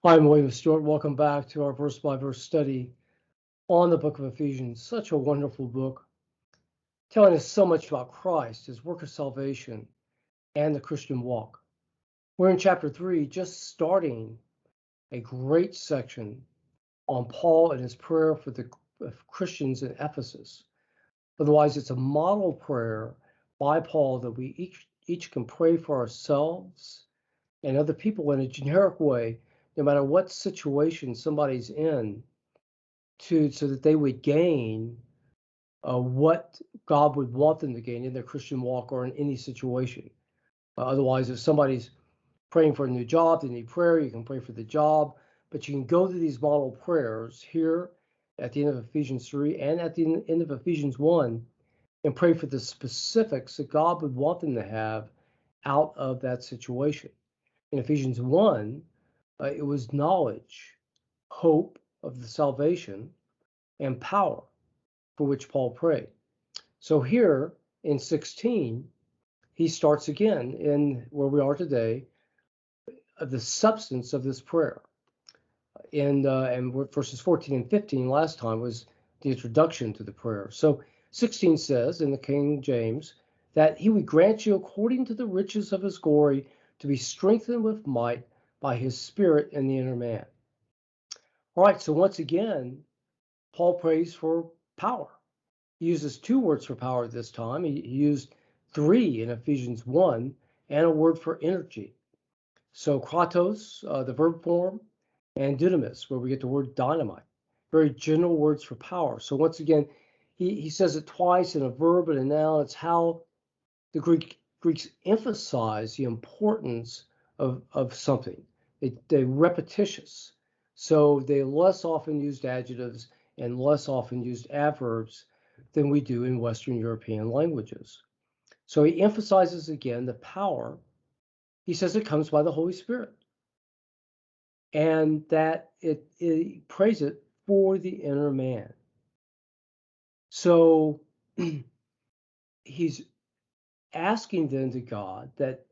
Hi, I'm William Stewart. Welcome back to our verse by verse study on the book of Ephesians. Such a wonderful book, telling us so much about Christ, his work of salvation, and the Christian walk. We're in chapter 3, just starting a great section on Paul and his prayer for the Christians in Ephesus. Otherwise, it's a model prayer by Paul that we each can pray for ourselves and other people in a generic way, no matter what situation somebody's in, so that they would gain what God would want them to gain in their Christian walk or in any situation. Otherwise, if somebody's praying for a new job, they need prayer, you can pray for the job, but you can go to these model prayers here at the end of Ephesians 3 and at the end of Ephesians 1 and pray for the specifics that God would want them to have out of that situation. In Ephesians 1, it was knowledge, hope of the salvation, and power for which Paul prayed. So here in 16, he starts again in where we are today, the substance of this prayer. And verses 14 and 15 last time was the introduction to the prayer. So 16 says in the King James that he would grant you according to the riches of his glory to be strengthened with might by his spirit in the inner man. All right, so once again, Paul prays for power. He uses two words for power this time. He used three in Ephesians 1 and a word for energy. So kratos, the verb form, and dynamis, where we get the word dynamite. Very general words for power. So once again, he says it twice in a verb and a noun. It's how the Greeks emphasize the importance of something. They're repetitious. So they less often used adjectives and less often used adverbs than we do in Western European languages. So he emphasizes again the power. He says it comes by the Holy Spirit, and that it prays it for the inner man. So he's asking then to God that